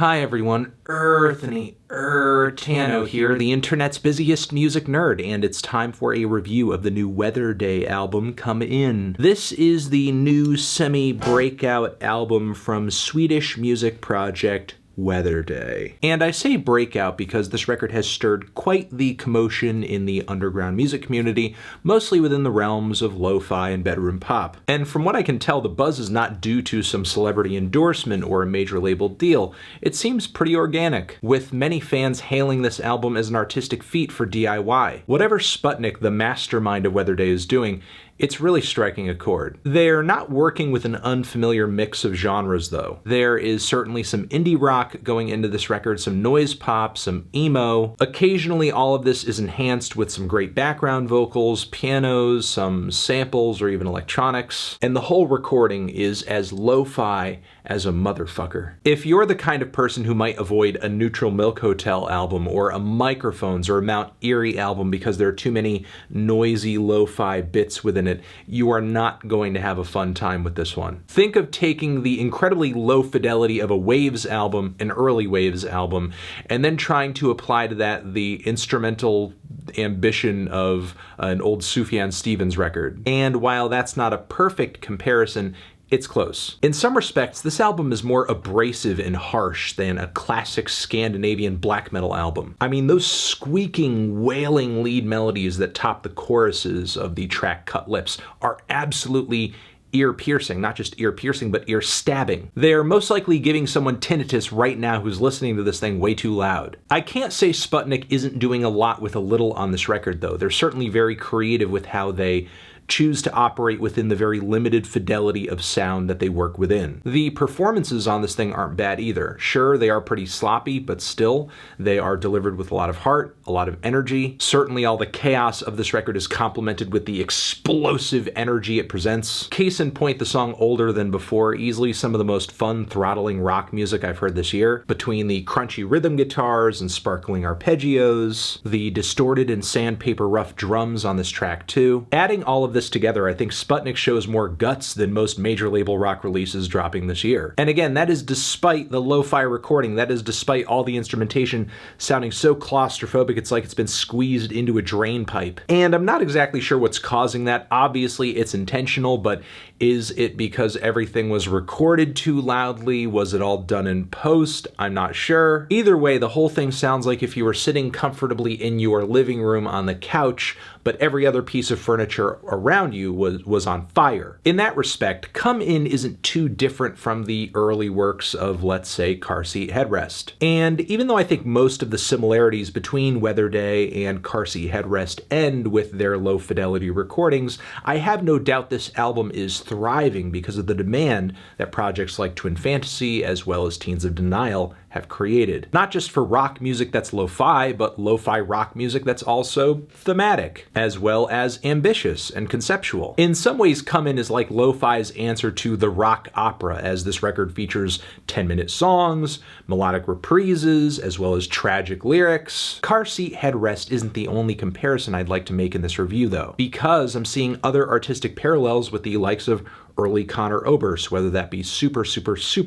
Hi everyone, Earthany Tano here, the internet's busiest music nerd, and it's time for a review of the new Weatherday album, Come In. This is the new semi-breakout album from Swedish music project Weatherday. And I say breakout because this record has stirred quite the commotion in the underground music community, mostly within the realms of lo-fi and bedroom pop. And from what I can tell, the buzz is not due to some celebrity endorsement or a major label deal. It seems pretty organic, with many fans hailing this album as an artistic feat for DIY. Whatever SPUTNIK, the mastermind of Weatherday, is doing, it's really striking a chord. They're not working with an unfamiliar mix of genres though. There is certainly some indie rock going into this record, some noise pop, some emo. Occasionally all of this is enhanced with some great background vocals, pianos, some samples, or even electronics. And the whole recording is as lo-fi as a motherfucker. If you're the kind of person who might avoid a Neutral Milk Hotel album or a Microphones or a Mount Eerie album because there are too many noisy lo-fi bits within it, you are not going to have a fun time with this one. Think of taking the incredibly low fidelity of a Waves album, an early Waves album, and then trying to apply to that the instrumental ambition of an old Sufjan Stevens record. And while that's not a perfect comparison, it's close. In some respects, this album is more abrasive and harsh than a classic Scandinavian black metal album. I mean, those squeaking, wailing lead melodies that top the choruses of the track Cut Lips are absolutely ear-piercing. Not just ear-piercing, but ear-stabbing. They're most likely giving someone tinnitus right now who's listening to this thing way too loud. I can't say SPUTNIK isn't doing a lot with a little on this record, though. They're certainly very creative with how they choose to operate within the very limited fidelity of sound that they work within. The performances on this thing aren't bad either. Sure, they are pretty sloppy, but still, they are delivered with a lot of heart, a lot of energy. Certainly all the chaos of this record is complemented with the explosive energy it presents. Case in point, the song Older Than Before, easily some of the most fun, throttling rock music I've heard this year. Between the crunchy rhythm guitars and sparkling arpeggios, the distorted and sandpaper rough drums on this track too. Adding all of this together, I think SPUTNIK shows more guts than most major label rock releases dropping this year. And again, that is despite the lo-fi recording, that is despite all the instrumentation sounding so claustrophobic it's like it's been squeezed into a drain pipe. And I'm not exactly sure what's causing that. Obviously it's intentional, but is it because everything was recorded too loudly? Was it all done in post? I'm not sure. Either way, the whole thing sounds like if you were sitting comfortably in your living room on the couch, but every other piece of furniture around you was on fire. In that respect, Come In isn't too different from the early works of, let's say, Car Seat Headrest. And even though I think most of the similarities between Weatherday and Car Seat Headrest end with their low-fidelity recordings, I have no doubt this album is thriving because of the demand that projects like Twin Fantasy, as well as Teens of Denial, have created. Not just for rock music that's lo-fi, but lo-fi rock music that's also thematic, as well as ambitious and conceptual. In some ways, Come In is like lo-fi's answer to the rock opera, as this record features 10-minute songs, melodic reprises, as well as tragic lyrics. Car Seat Headrest isn't the only comparison I'd like to make in this review, though, because I'm seeing other artistic parallels with the likes of early Conor Oberst, whether that be super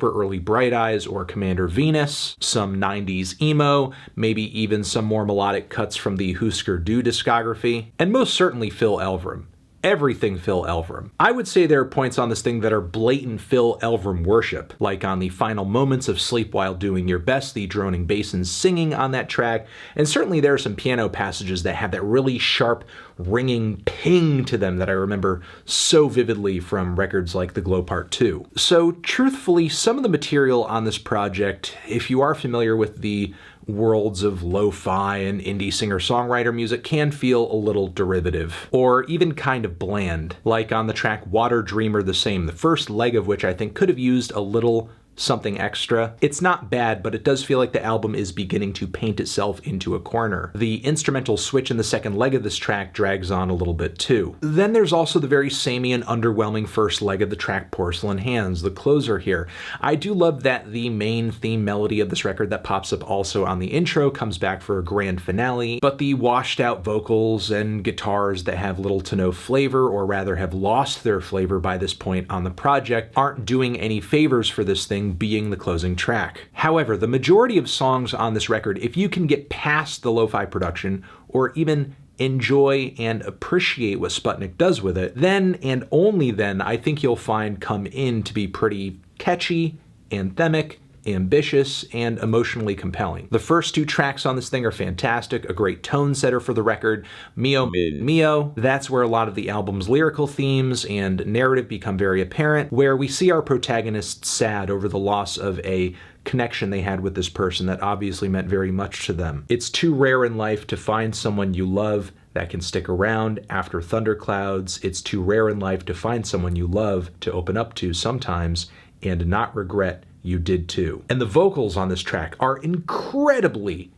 early Bright Eyes or Commander Venus, some 90s emo, maybe even some more melodic cuts from the Husker Du discography, and most certainly Phil Elverum. Everything Phil Elverum. I would say there are points on this thing that are blatant Phil Elverum worship, like on the final moments of Sleep While Doing Your Best, the droning bass and singing on that track, and certainly there are some piano passages that have that really sharp, ringing ping to them that I remember so vividly from records like The Glow Part 2. So truthfully, some of the material on this project, if you are familiar with the worlds of lo-fi and indie singer-songwriter music, can feel a little derivative, or even kind of bland, like on the track Water Dreamer the Same, the first leg of which I think could have used a little something extra. It's not bad, but it does feel like the album is beginning to paint itself into a corner. The instrumental switch in the second leg of this track drags on a little bit too. Then there's also the very samey and underwhelming first leg of the track Porcelain Hands, the closer here. I do love that the main theme melody of this record that pops up also on the intro comes back for a grand finale, but the washed out vocals and guitars that have little to no flavor, or rather have lost their flavor by this point on the project, aren't doing any favors for this thing thing being the closing track. However, the majority of songs on this record, if you can get past the lo-fi production, or even enjoy and appreciate what Sputnik does with it, then and only then I think you'll find Come In to be pretty catchy, anthemic, ambitious, and emotionally compelling. The first two tracks on this thing are fantastic, a great tone setter for the record. Mio Mio, that's where a lot of the album's lyrical themes and narrative become very apparent, where we see our protagonist sad over the loss of a connection they had with this person that obviously meant very much to them. It's too rare in life to find someone you love that can stick around after thunderclouds. It's too rare in life to find someone you love to open up to sometimes and not regret you did too. And the vocals on this track are incredibly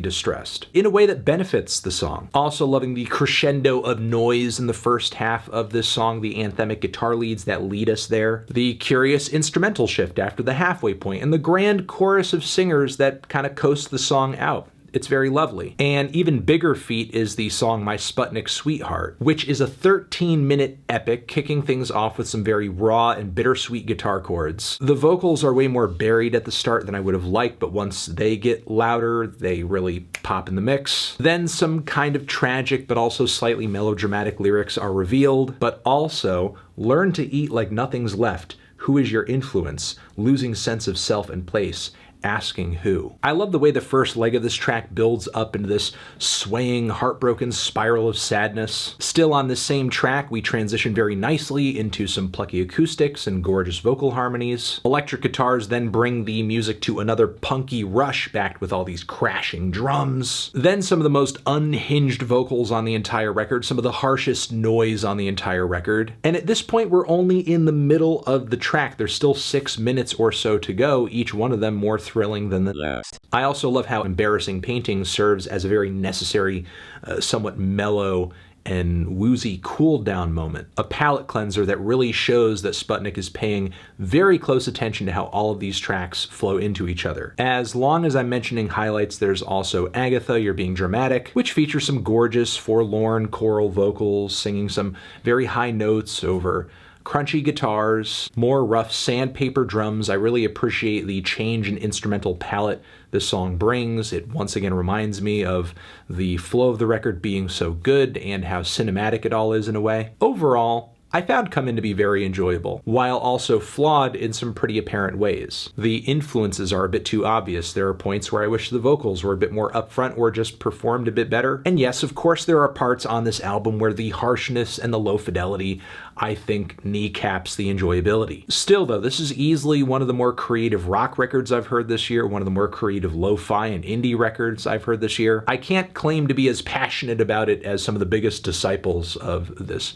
distressed in a way that benefits the song. Also loving the crescendo of noise in the first half of this song, the anthemic guitar leads that lead us there, the curious instrumental shift after the halfway point, and the grand chorus of singers that kind of coast the song out. It's very lovely. And even bigger feat is the song My Sputnik Sweetheart, which is a 13-minute epic, kicking things off with some very raw and bittersweet guitar chords. The vocals are way more buried at the start than I would have liked, but once they get louder, they really pop in the mix. Then some kind of tragic but also slightly melodramatic lyrics are revealed, but also learn to eat like nothing's left. Who is your influence? Losing sense of self and place. Asking who. I love the way the first leg of this track builds up into this swaying, heartbroken spiral of sadness. Still on this same track, we transition very nicely into some plucky acoustics and gorgeous vocal harmonies. Electric guitars then bring the music to another punky rush backed with all these crashing drums. Then some of the most unhinged vocals on the entire record, some of the harshest noise on the entire record. And at this point, we're only in the middle of the track. There's still 6 minutes or so to go, each one of them more thrilling than the last. I also love how Embarrassing Painting serves as a very necessary, somewhat mellow and woozy cool down moment. A palate cleanser that really shows that Sputnik is paying very close attention to how all of these tracks flow into each other. As long as I'm mentioning highlights, there's also Agatha, You're Being Dramatic, which features some gorgeous, forlorn choral vocals, singing some very high notes over crunchy guitars, more rough sandpaper drums. I really appreciate the change in instrumental palette this song brings. It once again reminds me of the flow of the record being so good and how cinematic it all is in a way. Overall, I found Come In to be very enjoyable, while also flawed in some pretty apparent ways. The influences are a bit too obvious. There are points where I wish the vocals were a bit more upfront or just performed a bit better. And yes, of course, there are parts on this album where the harshness and the low fidelity, I think, kneecaps the enjoyability. Still though, this is easily one of the more creative rock records I've heard this year, one of the more creative lo-fi and indie records I've heard this year. I can't claim to be as passionate about it as some of the biggest disciples of this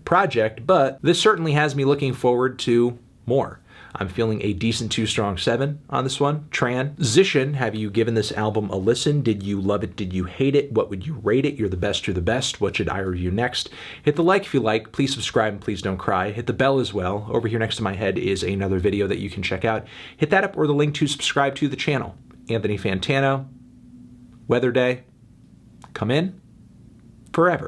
project, but this certainly has me looking forward to more. I'm feeling a decent 2 strong 7 on this one. Transition, have you given this album a listen? Did you love it? Did you hate it? What would you rate it? You're the best, you're the best. What should I review next? Hit the like if you like. Please subscribe and please don't cry. Hit the bell as well. Over here next to my head is another video that you can check out. Hit that up or the link to subscribe to the channel. Anthony Fantano, Weatherday, come in forever.